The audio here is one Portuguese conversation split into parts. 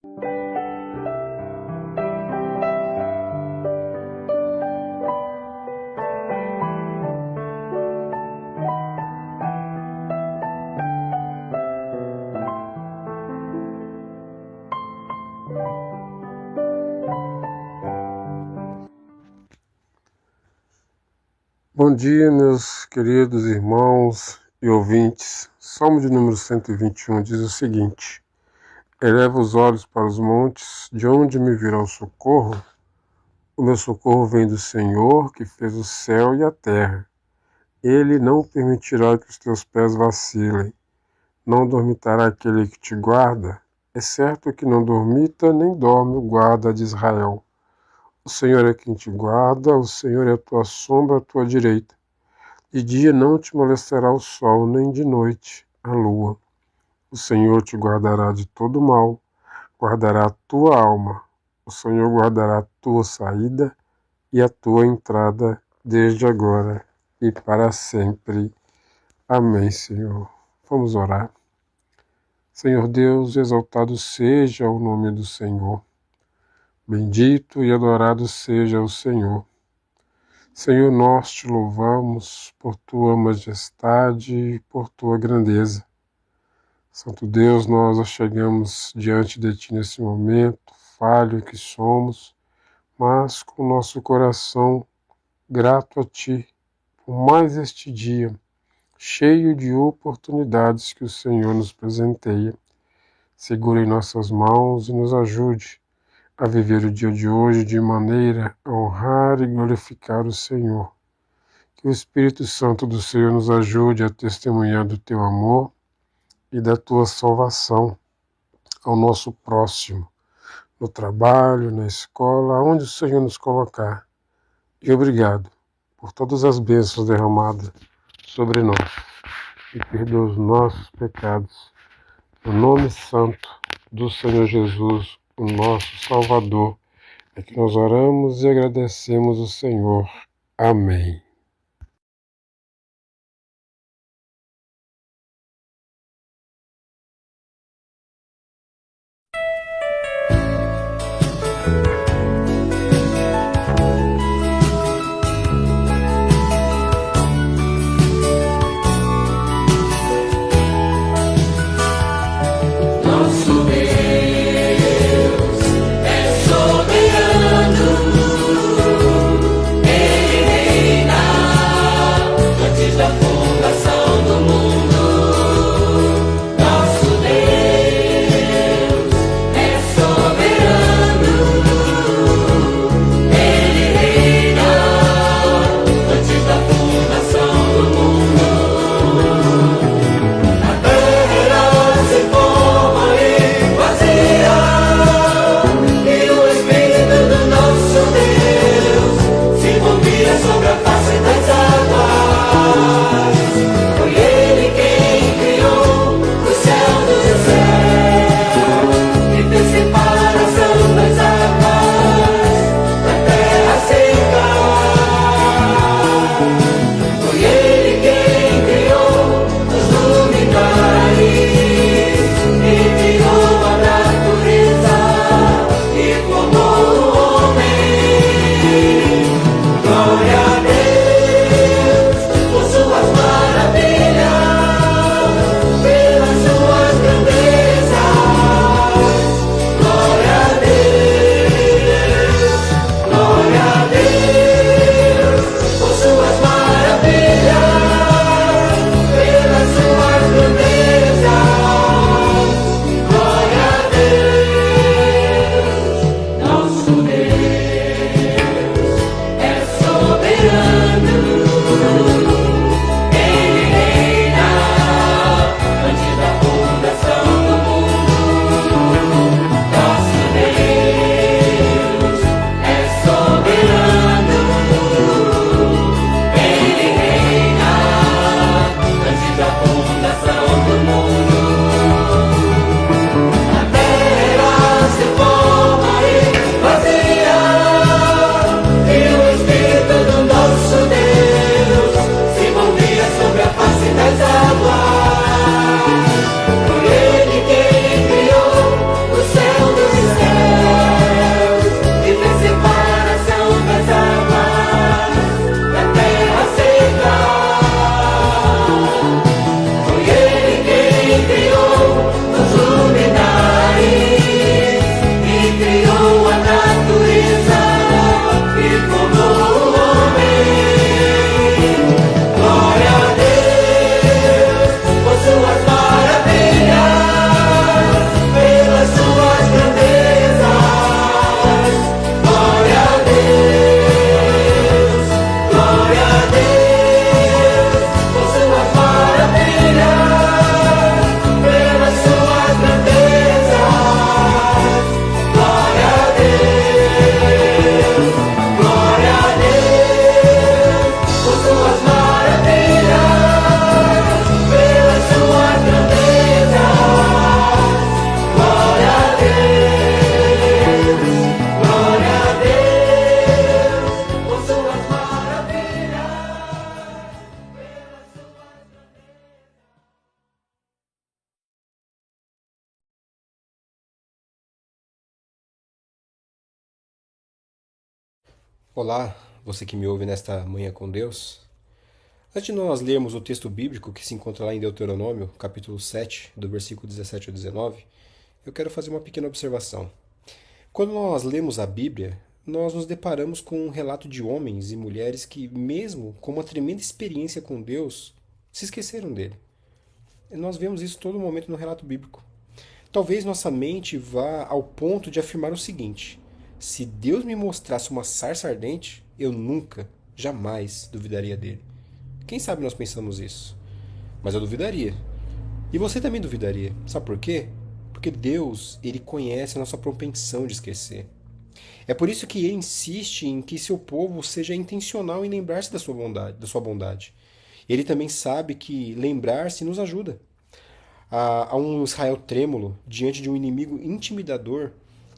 Bom dia, meus queridos irmãos e ouvintes. Salmo de número 121 diz o seguinte: Eleva os olhos para os montes, de onde me virá o socorro? O meu socorro vem do Senhor, que fez o céu e a terra. Ele não permitirá que os teus pés vacilem. Não dormitará aquele que te guarda. É certo que não dormita nem dorme o guarda de Israel. O Senhor é quem te guarda, o Senhor é a tua sombra à tua direita. De dia não te molestará o sol, nem de noite a lua. O Senhor te guardará de todo mal, guardará a tua alma. O Senhor guardará a tua saída e a tua entrada, desde agora e para sempre. Amém, Senhor. Vamos orar. Senhor Deus, exaltado seja o nome do Senhor. Bendito e adorado seja o Senhor. Senhor, nós te louvamos por tua majestade e por tua grandeza. Santo Deus, nós chegamos diante de ti nesse momento, falho que somos, mas com o nosso coração grato a ti por mais este dia, cheio de oportunidades que o Senhor nos presenteia. Segura em nossas mãos e nos ajude a viver o dia de hoje de maneira a honrar e glorificar o Senhor. Que o Espírito Santo do Senhor nos ajude a testemunhar do teu amor e da tua salvação ao nosso próximo, no trabalho, na escola, onde o Senhor nos colocar. E obrigado por todas as bênçãos derramadas sobre nós. E perdoa os nossos pecados. No nome santo do Senhor Jesus, o nosso Salvador, é que nós oramos e agradecemos o Senhor. Amém. Nosso Deus é soberano, Ele reina Olá, você que me ouve nesta manhã com Deus. Antes de nós lermos o texto bíblico que se encontra lá em Deuteronômio, capítulo 7, do versículo 17 ao 19, eu quero fazer uma pequena observação. Quando nós lemos a Bíblia, nós nos deparamos com um relato de homens e mulheres que, mesmo com uma tremenda experiência com Deus, se esqueceram dele. E nós vemos isso todo momento no relato bíblico. Talvez nossa mente vá ao ponto de afirmar o seguinte: se Deus me mostrasse uma sarça ardente, eu nunca, jamais duvidaria dele. Quem sabe nós pensamos isso? Mas eu duvidaria. E você também duvidaria. Sabe por quê? Porque Deus, ele conhece a nossa propensão de esquecer. É por isso que ele insiste em que seu povo seja intencional em lembrar-se da sua bondade, Ele também sabe que lembrar-se nos ajuda. A um Israel trêmulo, diante de um inimigo intimidador,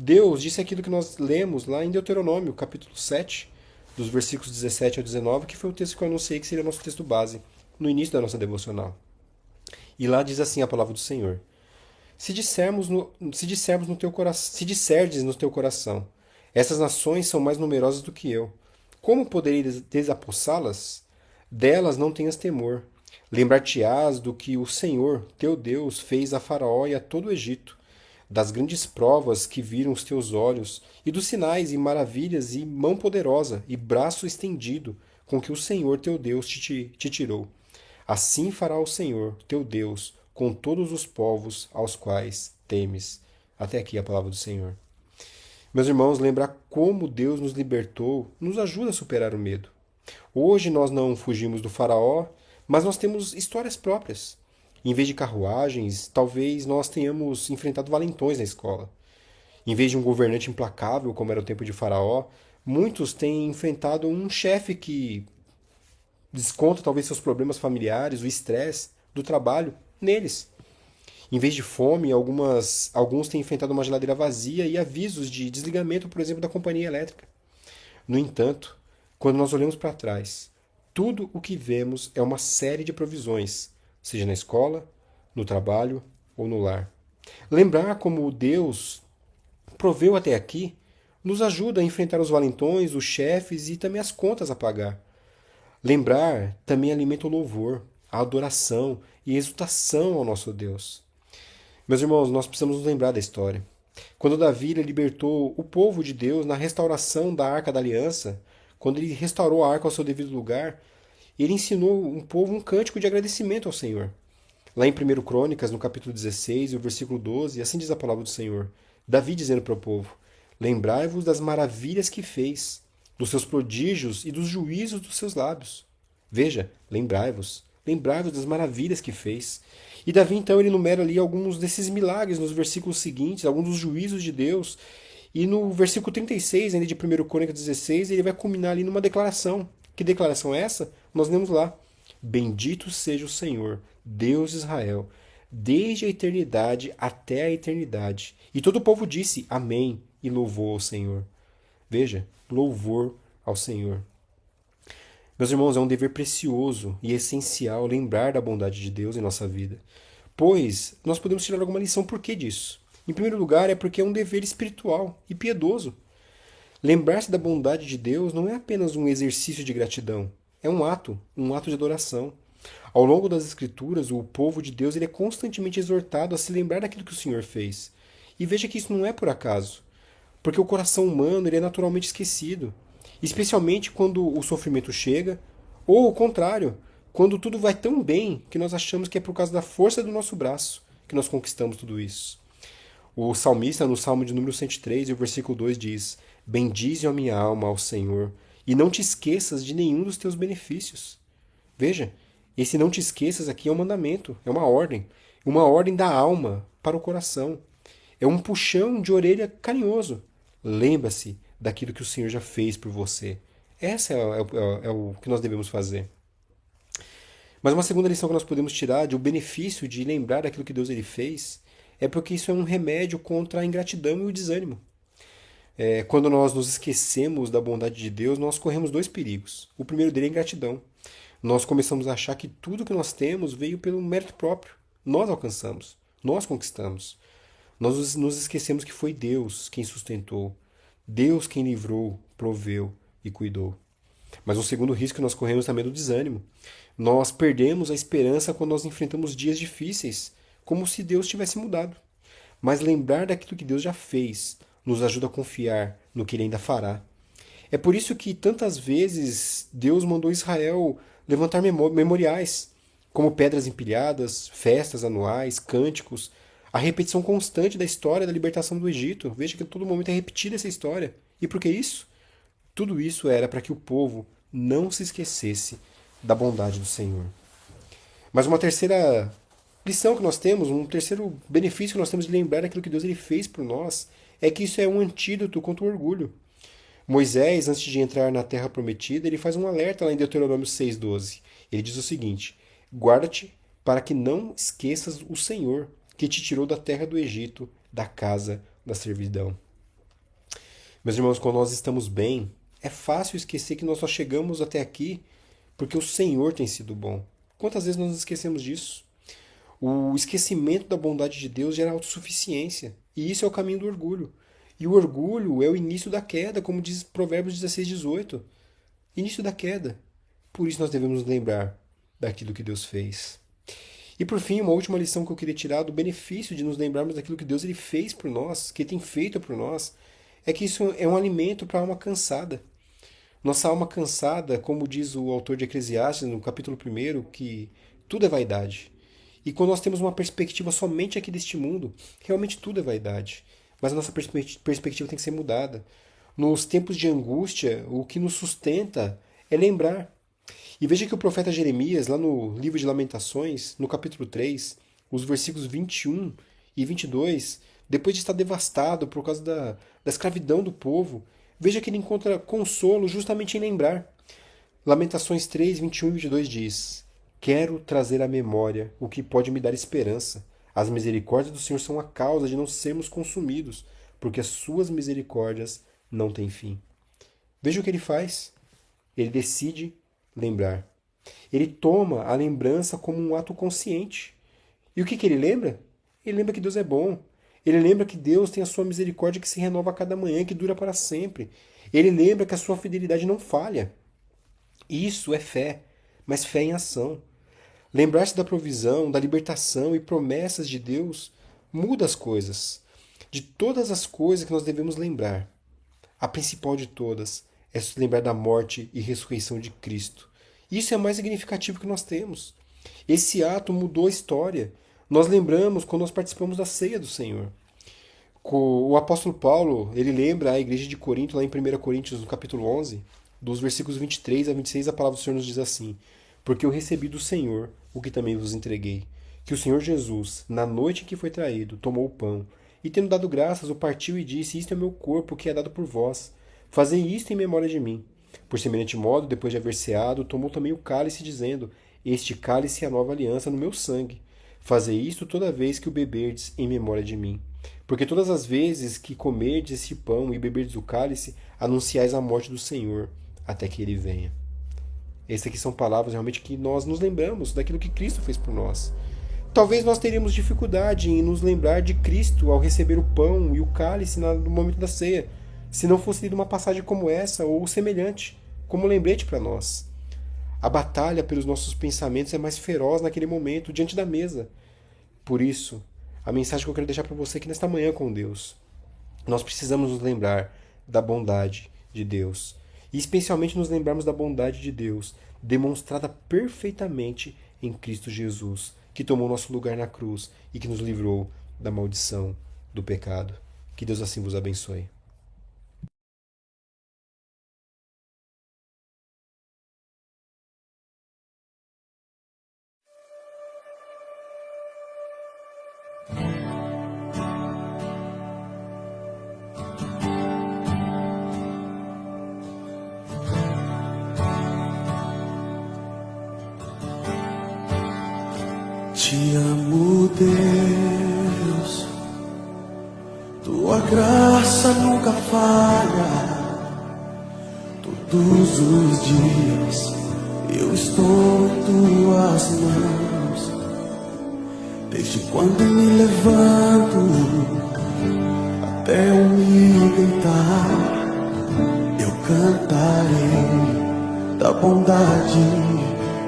Deus disse aquilo que nós lemos lá em Deuteronômio, capítulo 7, dos versículos 17 ao 19, que foi o texto que eu anunciei que seria nosso texto base, no início da nossa devocional. E lá diz assim a palavra do Senhor: se dissermos no teu coração, se disserdes no teu coração, essas nações são mais numerosas do que eu, como poderei desapossá-las? Delas não tenhas temor. Lembrar-te-ás do que o Senhor, teu Deus, fez a Faraó e a todo o Egito, das grandes provas que viram os teus olhos, e dos sinais e maravilhas e mão poderosa e braço estendido com que o Senhor teu Deus te tirou. Assim fará o Senhor teu Deus com todos os povos aos quais temes. Até aqui a palavra do Senhor. Meus irmãos, lembrar como Deus nos libertou nos ajuda a superar o medo. Hoje nós não fugimos do Faraó, mas nós temos histórias próprias. Em vez de carruagens, talvez nós tenhamos enfrentado valentões na escola. Em vez de um governante implacável, como era o tempo de Faraó, muitos têm enfrentado um chefe que desconta talvez seus problemas familiares, o estresse do trabalho neles. Em vez de fome, alguns têm enfrentado uma geladeira vazia e avisos de desligamento, por exemplo, da companhia elétrica. No entanto, quando nós olhamos para trás, tudo o que vemos é uma série de provisões, seja na escola, no trabalho ou no lar. Lembrar como Deus proveu até aqui nos ajuda a enfrentar os valentões, os chefes e também as contas a pagar. Lembrar também alimenta o louvor, a adoração e a exultação ao nosso Deus. Meus irmãos, nós precisamos nos lembrar da história. Quando Davi libertou o povo de Deus na restauração da Arca da Aliança, quando ele restaurou a arca ao seu devido lugar, ele ensinou um povo um cântico de agradecimento ao Senhor. Lá em 1 Crônicas, no capítulo 16, o versículo 12, assim diz a palavra do Senhor. Davi dizendo para o povo: lembrai-vos das maravilhas que fez, dos seus prodígios e dos juízos dos seus lábios. Veja, lembrai-vos das maravilhas que fez. E Davi então ele enumera ali alguns desses milagres nos versículos seguintes, alguns dos juízos de Deus. E no versículo 36, ainda de 1 Crônicas 16, ele vai culminar ali numa declaração. Que declaração é essa? Nós lemos lá: bendito seja o Senhor, Deus de Israel, desde a eternidade até a eternidade. E todo o povo disse amém e louvou ao Senhor. Veja, louvor ao Senhor. Meus irmãos, é um dever precioso e essencial lembrar da bondade de Deus em nossa vida, pois nós podemos tirar alguma lição por que disso. Em primeiro lugar, é porque é um dever espiritual e piedoso. Lembrar-se da bondade de Deus não é apenas um exercício de gratidão, é um ato de adoração. Ao longo das Escrituras, o povo de Deus ele é constantemente exortado a se lembrar daquilo que o Senhor fez. E veja que isso não é por acaso, porque o coração humano ele é naturalmente esquecido, especialmente quando o sofrimento chega, ou ao contrário, quando tudo vai tão bem que nós achamos que é por causa da força do nosso braço que nós conquistamos tudo isso. O salmista, no Salmo de número 103, e o versículo 2 diz: bendize a minha alma ao Senhor, e não te esqueças de nenhum dos teus benefícios. Veja, esse não te esqueças aqui é um mandamento, é uma ordem da alma para o coração. É um puxão de orelha carinhoso. Lembra-se daquilo que o Senhor já fez por você. Essa é o que nós devemos fazer. Mas uma segunda lição que nós podemos tirar de o benefício de lembrar daquilo que Deus ele fez é porque isso é um remédio contra a ingratidão e o desânimo. Quando nós nos esquecemos da bondade de Deus, nós corremos dois perigos. O primeiro dele é a ingratidão. Nós começamos a achar que tudo que nós temos veio pelo mérito próprio. Nós alcançamos, nós conquistamos. Nós nos esquecemos que foi Deus quem sustentou, Deus quem livrou, proveu, e cuidou. Mas um segundo risco que nós corremos também é do desânimo. Nós perdemos a esperança quando nós enfrentamos dias difíceis, como se Deus tivesse mudado. Mas lembrar daquilo que Deus já fez nos ajuda a confiar no que Ele ainda fará. É por isso que tantas vezes Deus mandou Israel levantar memoriais, como pedras empilhadas, festas anuais, cânticos, a repetição constante da história da libertação do Egito. Veja que a todo momento é repetida essa história. E por que isso? Tudo isso era para que o povo não se esquecesse da bondade do Senhor. Mas uma terceira lição que nós temos, um terceiro benefício que nós temos de lembrar daquilo que Deus ele fez por nós, é que isso é um antídoto contra o orgulho. Moisés, antes de entrar na terra prometida, ele faz um alerta lá em Deuteronômio 6,12. Ele diz o seguinte: guarda-te para que não esqueças o Senhor, que te tirou da terra do Egito, da casa da servidão. Meus irmãos, quando nós estamos bem, é fácil esquecer que nós só chegamos até aqui porque o Senhor tem sido bom. Quantas vezes nós nos esquecemos disso? O esquecimento da bondade de Deus gera autossuficiência, e isso é o caminho do orgulho. E o orgulho é o início da queda, como diz Provérbios 16:18. Início da queda. Por isso nós devemos lembrar daquilo que Deus fez. E por fim, uma última lição que eu queria tirar do benefício de nos lembrarmos daquilo que Deus ele fez por nós, que ele tem feito por nós, é que isso é um alimento para a alma cansada. Nossa alma cansada, como diz o autor de Eclesiastes no capítulo 1, que tudo é vaidade. E quando nós temos uma perspectiva somente aqui deste mundo, realmente tudo é vaidade. Mas a nossa perspectiva tem que ser mudada. Nos tempos de angústia, o que nos sustenta é lembrar. E veja que o profeta Jeremias, lá no livro de Lamentações, no capítulo 3, os versículos 21 e 22, depois de estar devastado por causa da escravidão do povo, veja que ele encontra consolo justamente em lembrar. Lamentações 3, 21 e 22 diz: quero trazer à memória o que pode me dar esperança. As misericórdias do Senhor são a causa de não sermos consumidos, porque as suas misericórdias não têm fim. Veja o que ele faz. Ele decide lembrar. Ele toma a lembrança como um ato consciente. E o que ele lembra? Ele lembra que Deus é bom. Ele lembra que Deus tem a sua misericórdia que se renova a cada manhã, que dura para sempre. Ele lembra que a sua fidelidade não falha. Isso é fé, mas fé em ação. Lembrar-se da provisão, da libertação e promessas de Deus muda as coisas. De todas as coisas que nós devemos lembrar, a principal de todas é se lembrar da morte e ressurreição de Cristo. Isso é o mais significativo que nós temos. Esse ato mudou a história. Nós lembramos quando nós participamos da ceia do Senhor. O apóstolo Paulo, ele lembra a igreja de Corinto, lá em 1 Coríntios, no capítulo 11, dos versículos 23 a 26, a palavra do Senhor nos diz assim: porque eu recebi do Senhor o que também vos entreguei, que o Senhor Jesus, na noite em que foi traído, tomou o pão, e tendo dado graças, o partiu e disse: isto é meu corpo, que é dado por vós. Fazei isto em memória de mim. Por semelhante modo, depois de haver ceado, tomou também o cálice, dizendo: este cálice é a nova aliança no meu sangue. Fazei isto toda vez que o beberdes em memória de mim. Porque todas as vezes que comerdes esse pão e beberdes o cálice, anunciais a morte do Senhor, até que ele venha. Essas aqui são palavras realmente que nós nos lembramos daquilo que Cristo fez por nós. Talvez nós teríamos dificuldade em nos lembrar de Cristo ao receber o pão e o cálice no momento da ceia, se não fosse lido uma passagem como essa ou semelhante, como lembrete para nós. A batalha pelos nossos pensamentos é mais feroz naquele momento, diante da mesa. Por isso, a mensagem que eu quero deixar para você aqui nesta manhã com Deus: nós precisamos nos lembrar da bondade de Deus. E especialmente nos lembrarmos da bondade de Deus, demonstrada perfeitamente em Cristo Jesus, que tomou nosso lugar na cruz e que nos livrou da maldição do pecado. Que Deus assim vos abençoe. Te amo, Deus, tua graça nunca falha. Todos os dias eu estou em tuas mãos. Desde quando me levanto até eu me deitar, eu cantarei bondade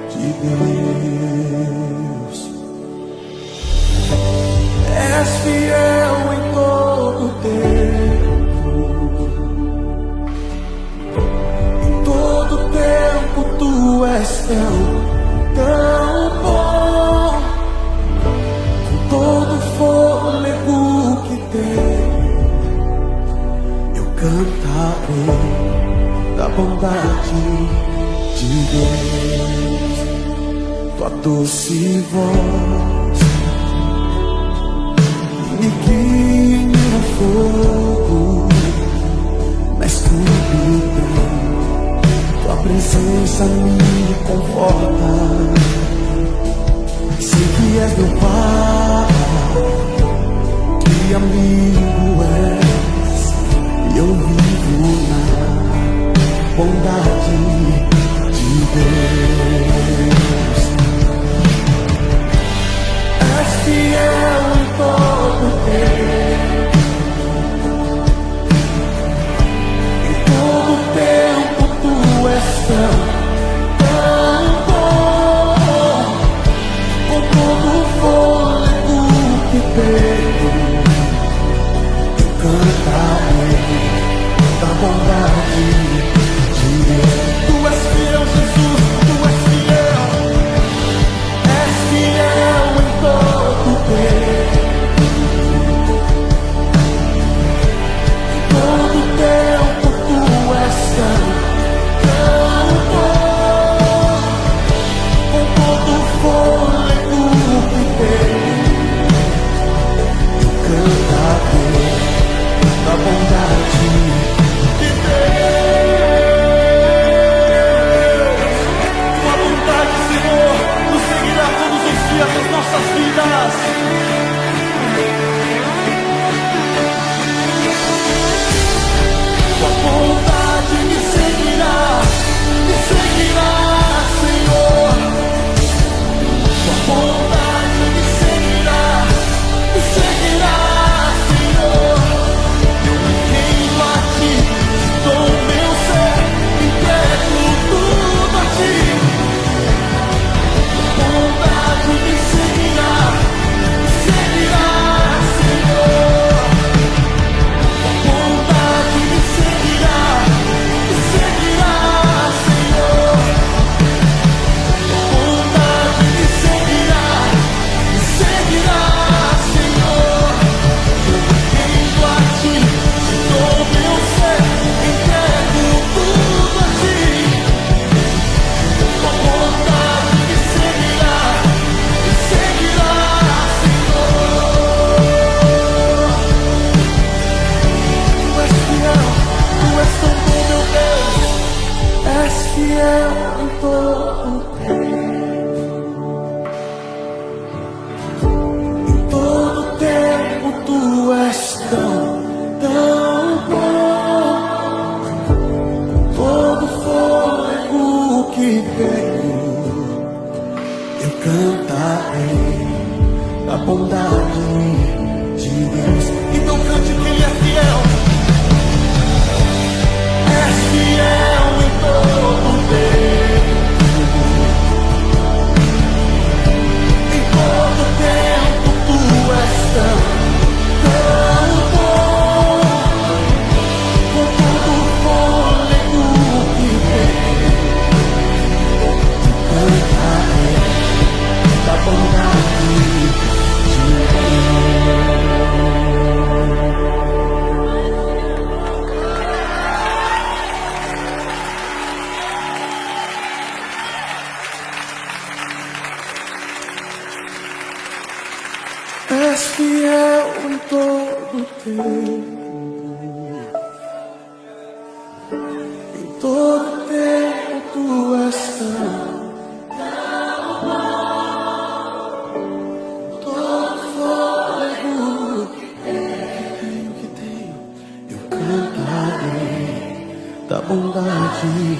de Deus. És fiel em todo tempo, em todo tempo tu és tão bom. Com todo fôlego que tenho, eu cantarei da bondade de Deus. Tua doce voz me guia em meu fogo, na escuridão. Tua presença me conforta. Sei que és meu Pai, que amigo és, e eu vivo na bondade de Deus. És fiel em todo tempo, em todo tempo tu és tão bom. Com todo o fôlego que tenho, eu cantarei da bondade de Deus. Tu és fiel, Jesus, tu és fiel. És fiel em todo tempo, em todo tempo tu és tão bom. Com todo o fôlego que tenho, eu cantarei da bondade de Deus. Tua bondade, Senhor, nos seguirá todos os dias das nossas vidas. Tua bondade me seguirá, Senhor. Tua bondade me seguirá, Senhor. Eu me rendo a ti, dou o meu ser, entrego tudo a ti. Tua bondade me seguirá, Senhor. Tua bondade me seguirá, Senhor. Tua bondade me seguirá, Senhor. Eu me rendo a ti, dou o meu ser, entrego tudo a ti. Tua bondade me seguirá, Senhor. Tu és fiel, tu és tão bom, meu Deus. És fiel em todo tempo, tu és tão bom. Todo fôlego que tenho, eu cantarei da bondade de Deus. Então cante que Ele é fiel. És fiel em todo tempo, em todo tempo tu és tão bom. Com todo o fôlego que tenho, eu cantarei da bondade de Deus. És fiel em todo tempo, em todo tempo tu és tão todo fôlego que tenho, eu cantarei da bondade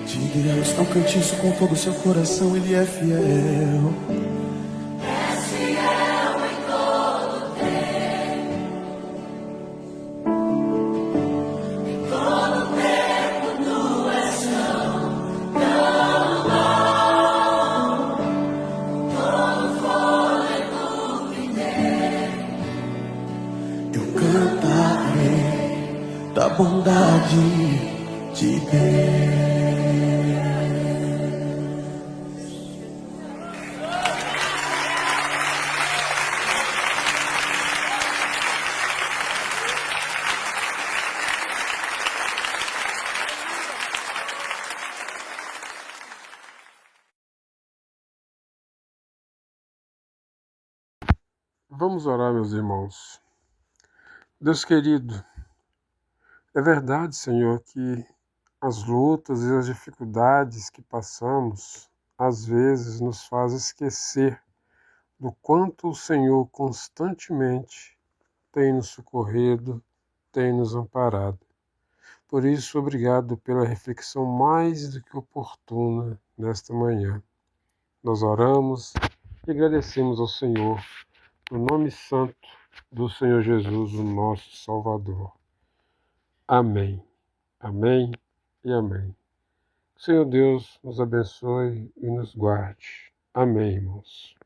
de Deus. Não cante isso com todo o seu coração, Ele é fiel. da bondade de Deus. Vamos orar, meus irmãos. Deus querido, é verdade, Senhor, que as lutas e as dificuldades que passamos, às vezes, nos faz esquecer do quanto o Senhor constantemente tem nos socorrido, tem nos amparado. Por isso, obrigado pela reflexão mais do que oportuna nesta manhã. Nós oramos e agradecemos ao Senhor, no nome santo do Senhor Jesus, o nosso Salvador. Amém. Amém e amém. Senhor Deus nos abençoe e nos guarde. Amém, irmãos.